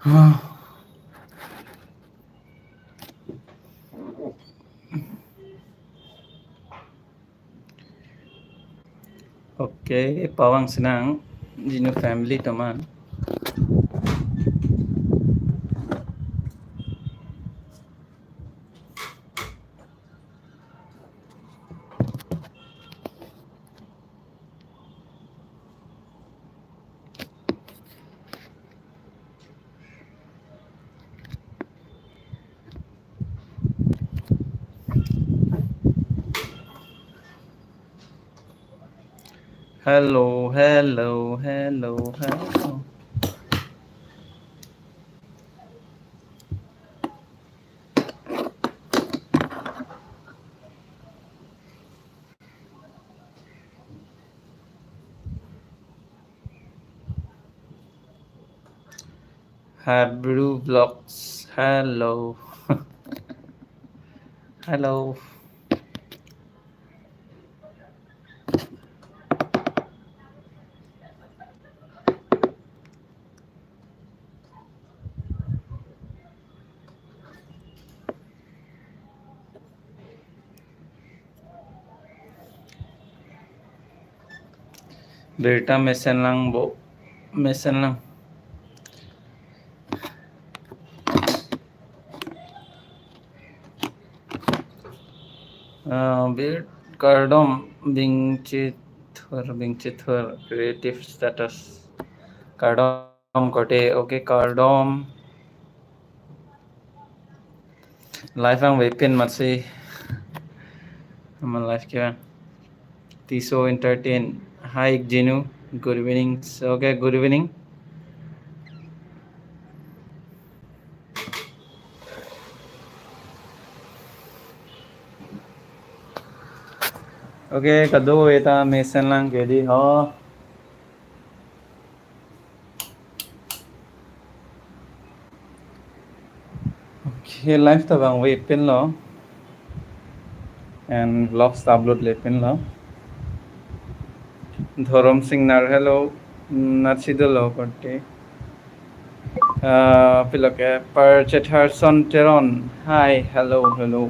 Okay, pawang senang Genu family teman. Hello, hello, hello, hello. Habru vlogs. Hello. Hello. Berita mesen lang bo. Mesen lang. Bir kardom bingchithur creative status. Kardom kote okay kardom. Life ang weapon matsi. Naman life kya. Tiso entertain. Hi Genu. Good evening. Okay, good evening. Okay, kado eta mesen lang kedi ho. Okay, live ta bang weapon lo. And vlogs upload lepin lo. Dharam Singh nar hello. Nachidolo kote. Piloke per Chetharson Teron. Hi, hello, hello.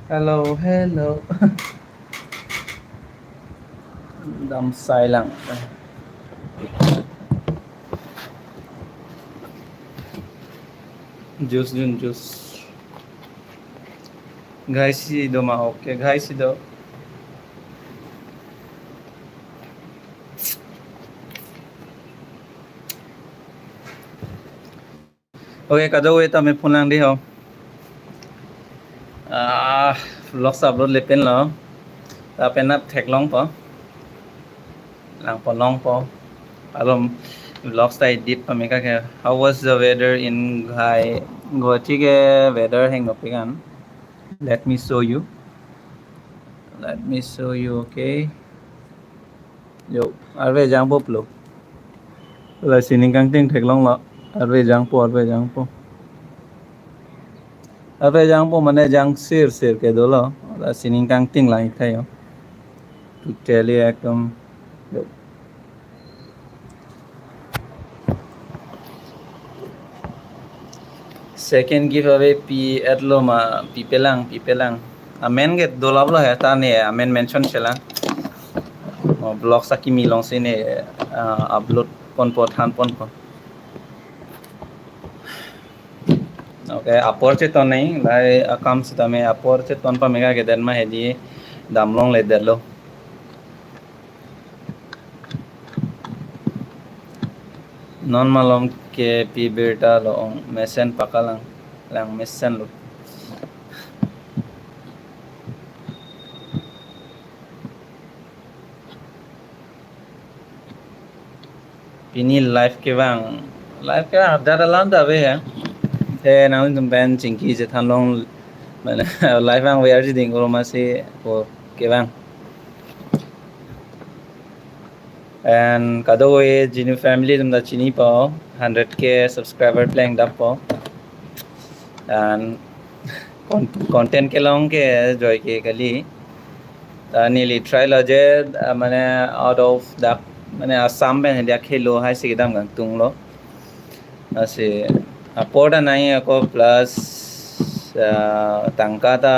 Hello, hello. Dam sai lang. Juice dun juice. Guys si do ma okay. Guys si do. Okay, kado eta me phone lang di ho. Vlogs upload lepin lo. Ta penap thek long po. Lang po long po. Alom vlogs ta edit pa meka ke. How was the weather in Ghai? Gochi ke weather hang opigan. Let me show you. Let me show you, okay? Yo, arve jang po plo. La sining kang ting thek long lo. Arve jang po. Arve jang po mane jang sir ke dolo. La sining kang ting lang ithayo. To tell you ekdom. Yo. Second giveaway pi adlo ma pipelang. Amen get dolab lo heta ne amen mention chela. Blog sa kimi long sine upload pon po than pon po. Okay, apor che to nahi lai akam se tame apor che ton pa mega ke den ma hedi damlong le delo. Non malom ke pi beta lo mesen pakalang lang mesen lo. Pini live ke bang ada lan da be hai. Thế nào chúng bên chính kỳ sẽ tham long live vang về gì định của mà sẽ của cái vang and kadoe Genu family dum da chini po 100k subscriber playing da po and content ke long ke joy ke kali nearly try lo je mane out of the mane Assam ben dia khelo hai se dam gang tung lo ase apoda nai ako plus tangka ta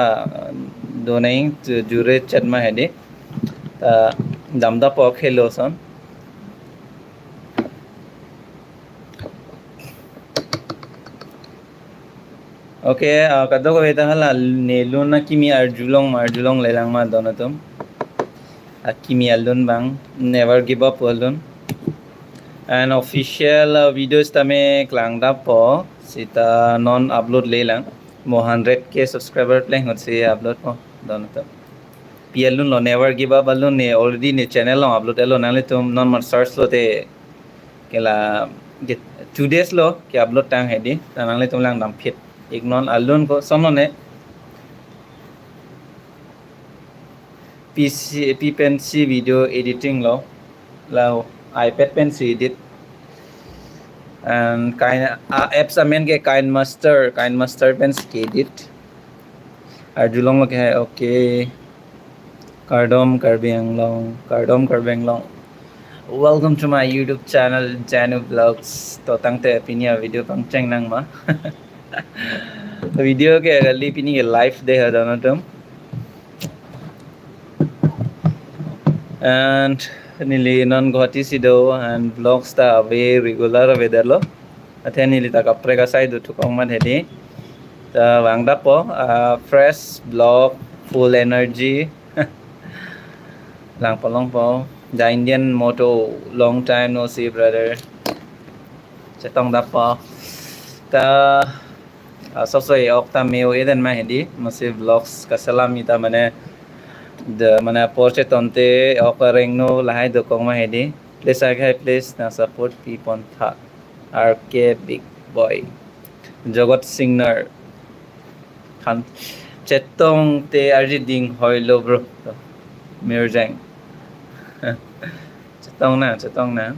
donai jure chatma hedi ta damda po khelo son okay kado ko beta hala nelu na kimi arjulong lelang ma donatum kimi alun bang never give up alun and official videos tame klang da po sita non upload lelang mo 100k subscriber playing hot se upload po donatum pialun lo never give up alun ne already ne channel lo upload elo nale tum non mar search lo te kela 2 days lo ke upload tang hedi tanang le tum lang dam fit ignon alun ko sonone p pen c video editing lo lao ipad pen c edit and kind apps amen ke kind master pen c edit arjulong lo ke okay kardom karbeng long welcome to my YouTube channel Genu vlogs to tangte pinia video pang cheng nang ma video ke gali pini live de hadana tum and nili non ghati sido and vlogs ta ave regular weather lo athe nili ta kapre ka side tu kong man hedi ta wangda po fresh vlog full energy lang palong po the Indian motto long time no see brother chetong da po ta sosoi okta meo eden ma hindi masi vlogs kasalami ta mane the mane porche tonte okareng no lahai do kong ma hindi please agai please na support people tha RK big boy jogot singer khan chetong te arji ding hoilo bro mirjang chetong na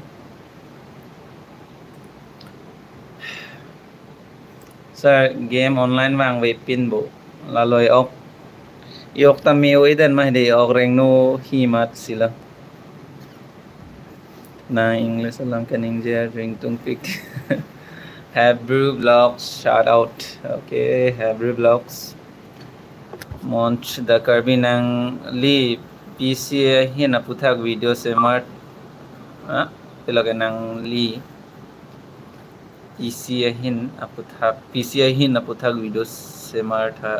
sir game online wang we pin bo la loi ok yok ta mi oi den ma de ok reng no hi mat sila na english lang kaning je ring tung pic Hebrew vlogs shout out okay Hebrew vlogs monch the karbi nang li pc hina puthak video se mart tiloge nang li PC hin aputhak video se martha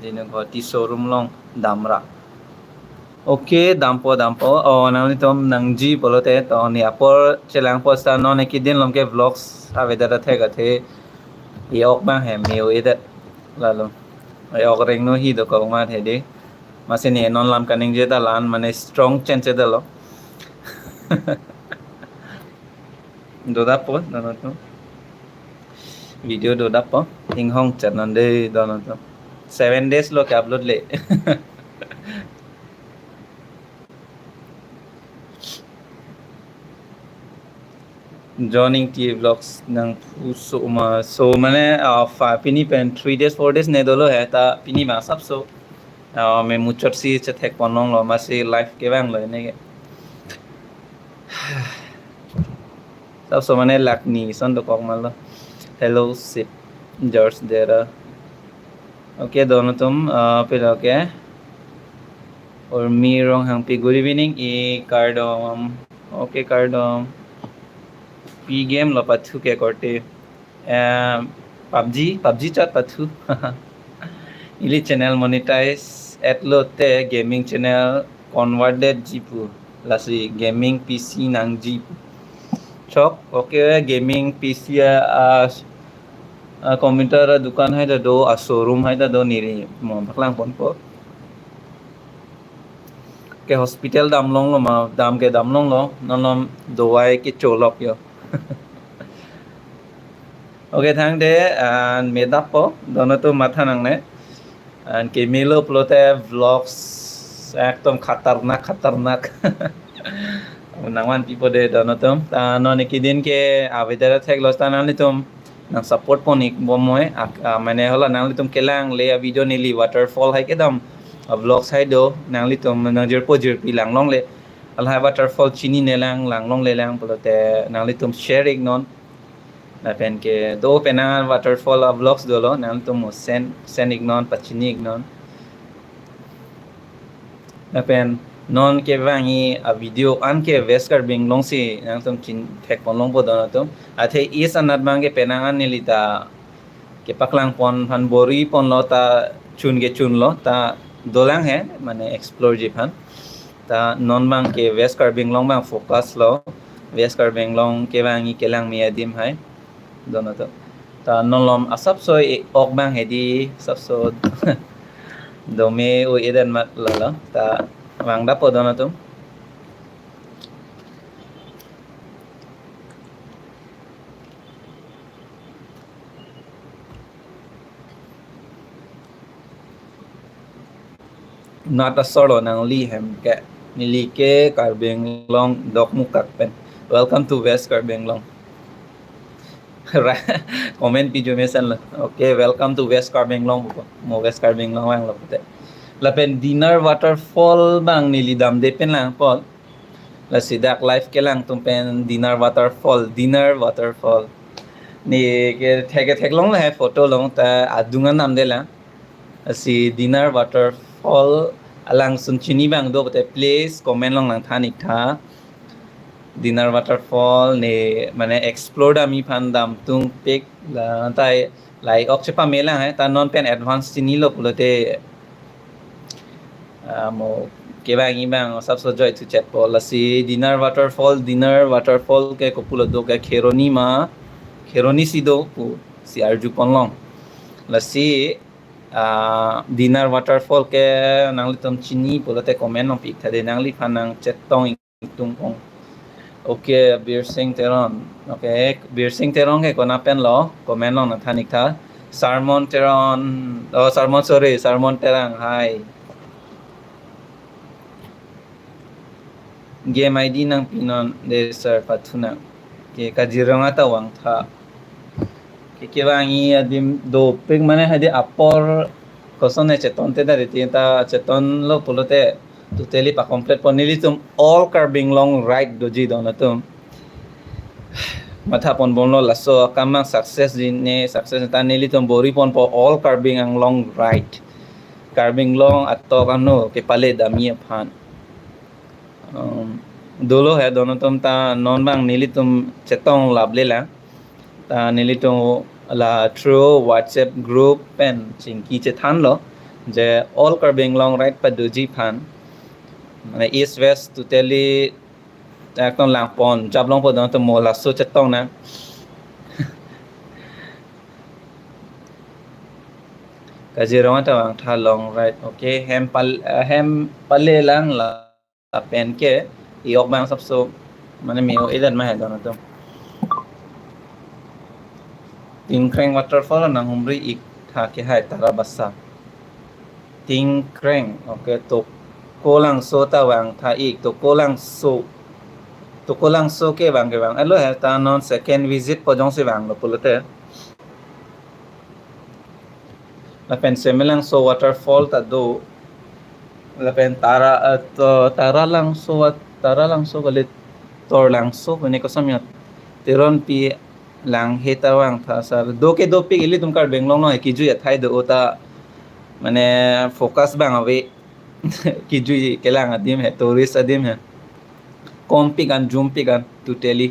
jene ghati showroom long damra okay dampo nang tom nang ji bolote to ni apor chelang posta non ekidin lomke vlogs aveda thega the yok bang he meo edat lalo yok reng no hi do ko ma the de masene non lam kaning je da lan mane strong chance da lo do da po no to video do da po hing hong chat nan de do no to 7 days lo ke upload le joining t vlogs nang so mane pini pen 3 days 4 days ne dolo hai ta pini ma sab so me muchot si che thek ponong lo ma si live ke bang lo ne ke sab so mane lakni son do kok mal lo hello sit George dera okay dono tum फिर okay और मी rong hang pi good evening e cardom okay cardom p game lo pathu ke korte PUBG chat pathu ili channel monetize atlote gaming channel converted jipu lasi gaming pc nang jipu chok okay gaming pc computer dukan hai da do showroom hai da do niri mo baklang pon po ke hospital dam long lo ma dam ke dam long lo non dowai ke cholok yo okay thang de and medap po dono to matha nang ne and ke melo plote vlogs ekdom khatarnak nangwan pipo de donotum ta non ikidin ke avedara thek losta nalitum nang support ponik bomoy mane hola nalitum kelang le video nili waterfall hai kedam vlog hai do nalitum nang jer pojir pilang long le alha waterfall chini nelang lang long le lang polote nalitum sharing non na pen ke do penang waterfall vlogs dolo nalitum sen ignon pachini ignon na pen non ke vangi a video an ke vesker bing long si nang tum chin thek pon long bodon tum athe is anat bang ke penangan nilita ke paklang pon phan bori pon lo ta chun lo ta dolang he mane explore ji phan ta non bang ke vesker bing long bang focus lo vesker bing long ke vangi kelang mi adim hai dono to ta non lom asap so ok bang hedi sap so dome o eden mat lala ta wang da podona tum not a solo nang li hem ke nili ke karbeng long dok mukak pen welcome to west karbeng long comment pi jo mesan okay welcome to west karbeng long mo west karbeng long wang lo te la pen dinner waterfall bang nili dam de pen lang pol la sidak live ke lang tum pen dinner waterfall ni ke thek long la hai photo long ta adungan nam de la si dinner waterfall alang sun chini bang do te place comment long lang thanik tha dinner waterfall ne mane explore da mi phan dam tung pek la tai lai ok chepa mela hai ta non pen advance chini lo pulote mo ke bang ibang sabso joy to chat pol si dinner waterfall ke kopulo do ke kheroni si do pu si arju ponlong la si dinner waterfall ke nangli tom chini pulote comment no pik thade nangli phanang chat tong tung pong okay beer sing teron okay beer sing teron ke kona pen lo comment long na thanik tha sermon terang hai game ID nang pinon de sir patuna ke kajiranga tawang tha ke wangi adim do pek mane hade apor kosone cheton te dare ta cheton lo pulote totally pa complete ponili tum all carbing long right doji donatum matha pon bonlo laso kamang success ta nili tum bori pon po all carbing ang long right carbing long atto kanu ke pale damia phan dolo hai dono tum ta non bang nili tum chetong lable la ta nili tum la through WhatsApp group pen chingki che than lo je all carbing long right pa doji phan মানে east west totally একদম লাংপন জাবলং পদন্ত মোলা so চেতং না Kaziranga tawang tha long right okay hem palle lang la pen ke iok bang sap so mane meo edan ma hedon to Tingkreng waterfall nang humri ik tha ke hai tara basa Tingkreng okay to kolang so tawang tha ik to kolang so ke bang alo hai ta non second visit pojong se bang lo pulote la pen semelang so waterfall ta do la pen tara lang so galit tor lang so bane ko samyat teron pi lang hetawang tha sar do pi ili tum kar benglong no ki ju ya thai do ta mane focus bang ave ki ju kelang adim he tourist adim he kompigan jumpigan to teli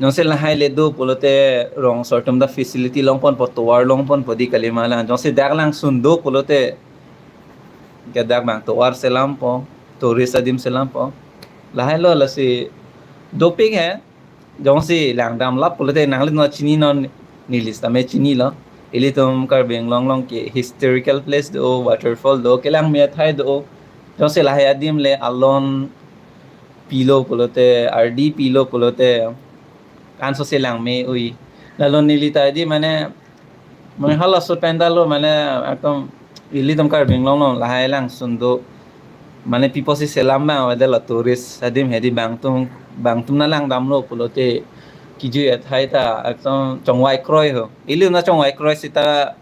non se la hai le do polote rong sortum da facility long pon potowar long pon podi kalimala non se dag lang sundo polote gadag bang towar selam po tourist adim selam po la hai lo la si doping hai jong si lang dam lap polote nang le no chini non nilis ta me chini lo ili tum kar beng long ke historical place do waterfall do kelang me thai do jong se la hai adim le alon pilo polote RD pilo polote kanso silang me ui lalon nilita di mane halas so pendalo mane akdom ili tom kar binglong long lahai lang sundo Mane pipo si selam ba wada la tourist adim hedi bang tum na lang dam lo pulote kiju ya thai ta aktom chongwai kroi ho ilu na chongwai kroi sita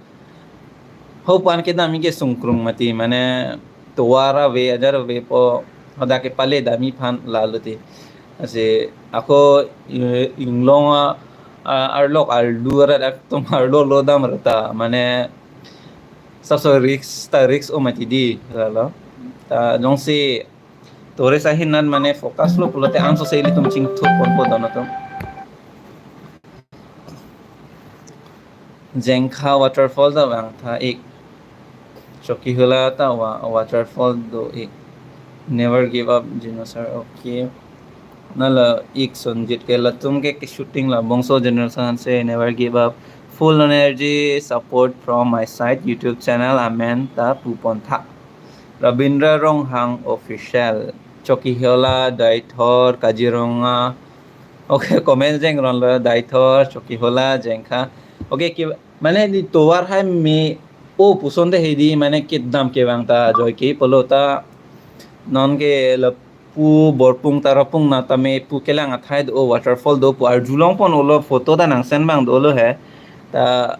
ho pan ke dami ke sungkrung mati mane tuara ve ajar ve po hoda ke pale dami phan laluti ase ako inglong arlok alduara aktom arlo lo dam rata mane सबसे रिक्स o mati di lalo ta jong si tore sa hinan mane focus lo pulote anso sa ili tum ching thu pon po dono tum jengkha waterfall da bang tha ek choki hula ta waterfall do ek never give up Genu sir okay nala ek sonjit ke la tum ke shooting la bongso general san se never give up full energy support from my side YouTube channel amen ta pupon tha Rabindra Ronghang official choki hula daithor kajiranga okay comment jeng ron la daithor choki hula jengkha okay ki mane di towar hai me o pusonde hedi mane kidam ke bangta joy ki polota non ke la pu borpung tarapung na tame pu kelang athai do waterfall do pu ar julong pon olo photo da nang sen bang do lo he ta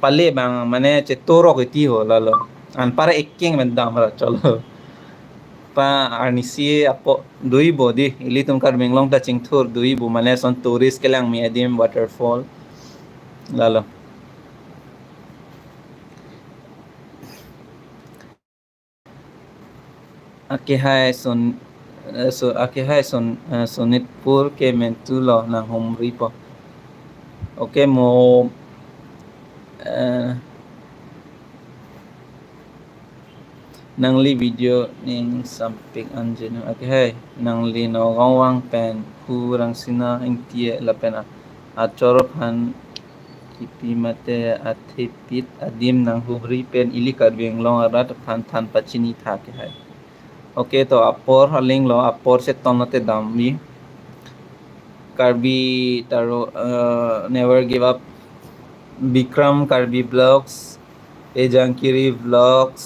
pale bang mane che torok iti ho la lo an para ekking men dam ra cholo pa arnisi apo dui bodi ili tum kar benglong ta chingthur dui bu mane son tourist kelang mi adim waterfall la lo ake hai son sonitpur ke mentulo nang homri po okay mo nang li video ning samping anjeno ake hai nang li no gawang pen kurang sina ingtie la pena achorop han kipi mate athipit adim nang hubri pen ili kar benglong arat phan than pachini tha ke hai okay to apor haling lo apor se tonote dambi karbi taro never give up Bikram Karbi Vlogs Ejankiri Vlogs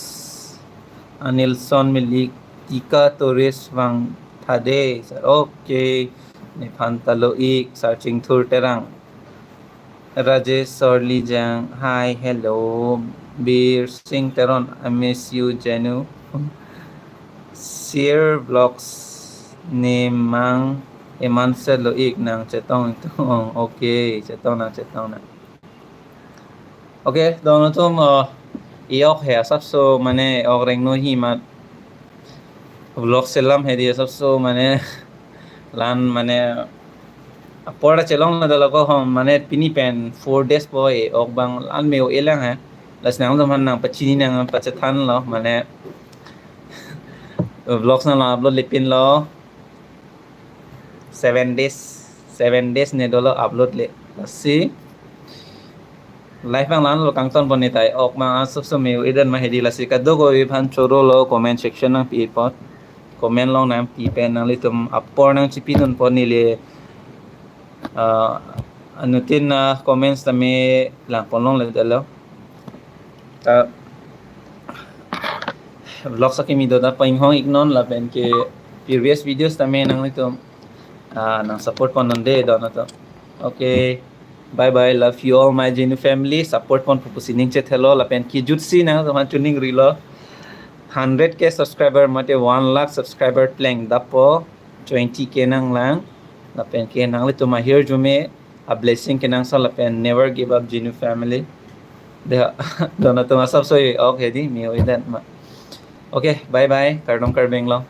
Anilson Milik Tika Torres Wang Thade okay ni phantalo ik searching thur terang Rajesh Sorli Jang hi hello Bir Singh Teron I miss you Genu Share Vlogs Nemang Eman Selo ik nang chetong tong okay chetong na okay dono tum iok he sab so mane ok reng no hi mat vlog selam he dia sab so mane lan mane apora chelong na dala ko hom mane pini pen 4 days boy ok bang lan me o elang ha las nang zaman nang pachini nang pachathan lo mane vlogs na la upload lepin lo 7 days ne dolo upload le si live bang lan lo kangton boni tai ok ma sub so me idan ma hedi la si ka do go i phan choro lo comment section nang pi pot comment long nam pi pen nang litum apor nang chipi nun pon ni le anutin na comments ta me lang pon long le dalo ta vlog sa kimi do da paing hong ignon la pen ke previous videos ta me nang litum nang support pon non de do na to okay bye bye love you all my Genu family support pon pupusining che thelo la pen ki jutsi na zaman tuning rilo 100k subscriber mate 1 lakh subscriber pleng dapo 20k nang lang la pen ke nang le to ma here jume a blessing ke nang sa la pen never give up Genu family de dona to ma sab so ok hedi mi oidan ma okay bye bye kardom kar benglo